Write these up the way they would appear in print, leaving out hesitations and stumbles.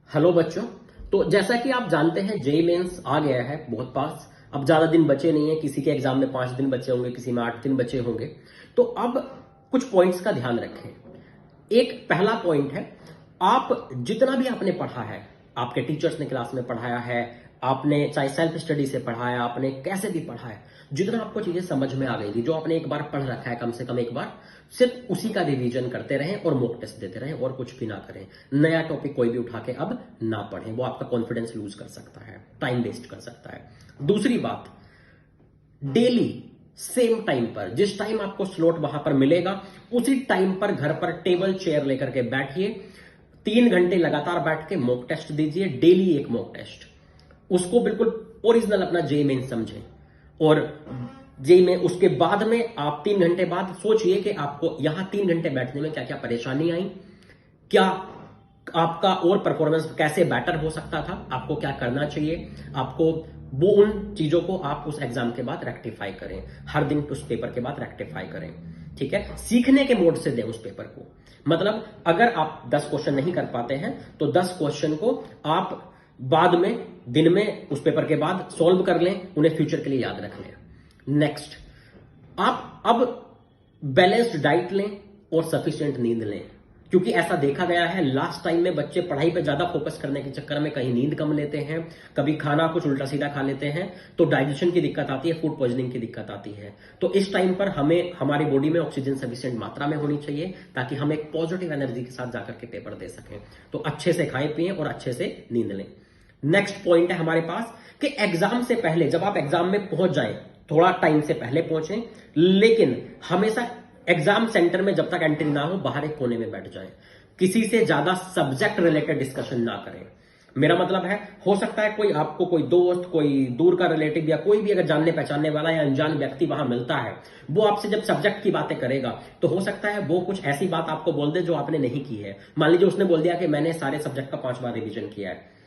Hello बच्चों। तो जैसा कि आप जानते हैं जेईई मेंस आ गया है बहुत पास। अब ज्यादा दिन बचे नहीं है, किसी के एग्जाम में 5 दिन बचे होंगे, किसी में 8 दिन बचे होंगे। तो अब कुछ पॉइंट्स का ध्यान रखें। एक पहला पॉइंट है, आप जितना भी आपने पढ़ा है, आपके टीचर्स ने क्लास में पढ़ाया है, आपने चाहे सेल्फ स्टडी से पढ़ाया, आपने कैसे भी पढ़ा है, जितना आपको चीजें समझ में आ गई थी, जो आपने एक बार पढ़ रखा है, कम से कम एक बार सिर्फ उसी का रिवीजन करते रहें और मॉक टेस्ट देते रहें और कुछ भी ना करें। नया टॉपिक कोई भी उठा के अब ना पढ़ें, वो आपका कॉन्फिडेंस लूज कर सकता है, टाइम वेस्ट कर सकता है। दूसरी बात, डेली सेम टाइम पर, जिस टाइम आपको स्लॉट वहां पर मिलेगा उसी टाइम पर घर पर टेबल चेयर लेकर के बैठिए, 3 घंटे लगातार बैठ के मॉक टेस्ट दीजिए। डेली एक मॉक टेस्ट, उसको बिल्कुल ओरिजिनल अपना जेईई मेंस समझें। और जेईई में उसके बाद में आप 3 घंटे बाद सोचिए कि आपको यहां 3 घंटे बैठने में क्या क्या परेशानी आई, क्या आपका और परफॉर्मेंस कैसे बेटर हो सकता था, आपको क्या करना चाहिए, आपको वो उन चीजों को आप उस एग्जाम के बाद रेक्टिफाई करें। हर दिन उस पेपर के बाद रेक्टिफाई करें, ठीक है। सीखने के मोड से दें उस पेपर को। मतलब अगर आप 10 क्वेश्चन नहीं कर पाते हैं तो 10 क्वेश्चन को आप बाद में दिन में उस पेपर के बाद सॉल्व कर लें, उन्हें फ्यूचर के लिए याद रख लें। नेक्स्ट, आप अब बैलेंस्ड डाइट लें और सफिशिएंट नींद लें, क्योंकि ऐसा देखा गया है लास्ट टाइम में बच्चे पढ़ाई पे ज्यादा फोकस करने के चक्कर में कहीं नींद कम लेते हैं, कभी खाना कुछ उल्टा सीधा खा लेते हैं, तो डाइजेशन की दिक्कत आती है, फूड पॉइजनिंग की दिक्कत आती है। तो इस टाइम पर हमें हमारी बॉडी में ऑक्सीजन सफिशिएंट मात्रा में होनी चाहिए, ताकि हम एक पॉजिटिव एनर्जी के साथ जाकर के पेपर दे सकें। तो अच्छे से खाएं पिएं और अच्छे से नींद लें। नेक्स्ट पॉइंट है हमारे पास कि एग्जाम से पहले, जब आप एग्जाम में पहुंच जाएं, थोड़ा टाइम से पहले पहुंचें, लेकिन हमेशा एग्जाम सेंटर में जब तक एंट्री ना हो बाहर एक कोने में बैठ जाएं। किसी से ज्यादा सब्जेक्ट रिलेटेड डिस्कशन ना करें। मेरा मतलब है, हो सकता है कोई आपको कोई दोस्त, कोई दूर का रिलेटिव या कोई भी अगर जानने पहचानने वाला या अनजान व्यक्ति वहां मिलता है, वो आपसे जब सब्जेक्ट की बातें करेगा तो हो सकता है वो कुछ ऐसी बात आपको बोल दे जो आपने नहीं की है। मान लीजिए उसने बोल दिया कि मैंने सारे सब्जेक्ट का 5 बार रिवीजन किया है,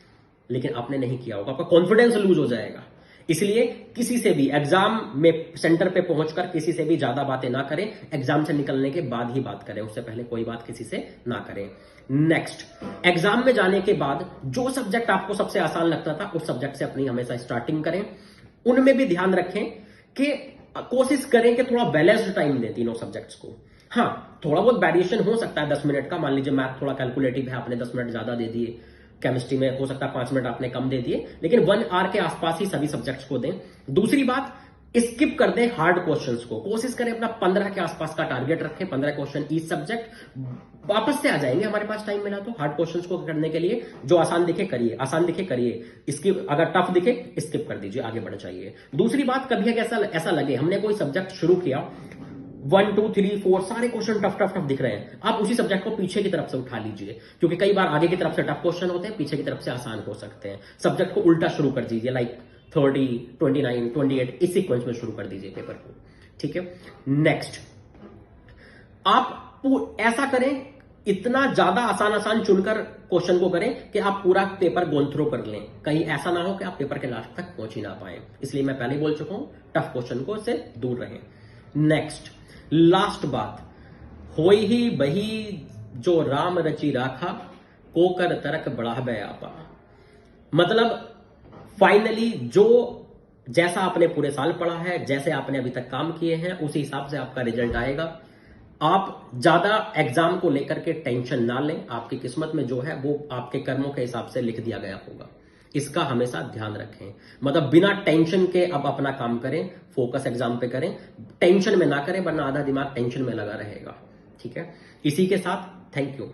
लेकिन आपने नहीं किया होगा, आपका कॉन्फिडेंस लूज हो जाएगा। इसलिए किसी से भी एग्जाम में सेंटर पे पहुंचकर किसी से भी ज्यादा बातें ना करें, एग्जाम से निकलने के बाद ही बात करें, उससे पहले कोई बात किसी से ना करें। नेक्स्ट, एग्जाम में जाने के बाद जो सब्जेक्ट आपको सबसे आसान लगता था उस सब्जेक्ट से अपनी हमेशा स्टार्टिंग करें। उनमें भी ध्यान रखें कि कोशिश करें कि थोड़ा बैलेंस्ड टाइम दें तीनों सब्जेक्ट्स को। हाँ, थोड़ा बहुत वेरिएशन हो सकता है 10 मिनट का। मान लीजिए मैथ थोड़ा कैलकुलेटिव है, आपने 10 मिनट ज्यादा दे दिए, केमिस्ट्री में हो सकता है 5 मिनट आपने कम दे दिए, लेकिन 1 आवर के आसपास ही सभी सब्जेक्ट्स को दें। दूसरी बात, स्किप कर दें हार्ड क्वेश्चंस को। कोशिश करें अपना 15 के आसपास का टारगेट रखें, 15 क्वेश्चन ईच सब्जेक्ट। वापस से आ जाएंगे हमारे पास टाइम मिला तो हार्ड क्वेश्चंस को करने के लिए। जो आसान दिखे करिए, आसान दिखे करिए, स्किप, अगर टफ दिखे स्किप कर दीजिए, आगे बढ़ जाइए। दूसरी बात, कभी ऐसा लगे हमने कोई सब्जेक्ट शुरू किया, 1 2 3 4 सारे क्वेश्चन टफ टफ टफ दिख रहे हैं, आप उसी सब्जेक्ट को पीछे की तरफ से उठा लीजिए, क्योंकि कई बार आगे की तरफ से टफ क्वेश्चन होते हैं, पीछे की तरफ से आसान हो सकते हैं। सब्जेक्ट को उल्टा शुरू कर दीजिए, लाइक 30 29 28 इस सीक्वेंस में शुरू कर दीजिए पेपर को, ठीक है। नेक्स्ट, आप ऐसा करें, इतना ज्यादा आसान चुनकर क्वेश्चन को करें कि आप पूरा पेपर गोन थ्रू कर लें। कहीं ऐसा ना हो कि आप पेपर के लास्ट तक पहुंच ही ना पाए। इसलिए मैं पहले बोल चुका हूं, टफ क्वेश्चन को से दूर रहें। नेक्स्ट, लास्ट बात, होई ही बही जो राम रची राखा, कोकर तरक बढ़ा आपा। मतलब फाइनली जो जैसा आपने पूरे साल पढ़ा है, जैसे आपने अभी तक काम किए हैं, उसी हिसाब से आपका रिजल्ट आएगा। आप ज्यादा एग्जाम को लेकर के टेंशन ना लें, आपकी किस्मत में जो है वो आपके कर्मों के हिसाब से लिख दिया गया होगा। इसका हमेशा ध्यान रखें। मतलब बिना टेंशन के अब अपना काम करें, फोकस एग्जाम पे करें, टेंशन में ना करें, वरना आधा दिमाग टेंशन में लगा रहेगा, ठीक है। इसी के साथ थैंक यू।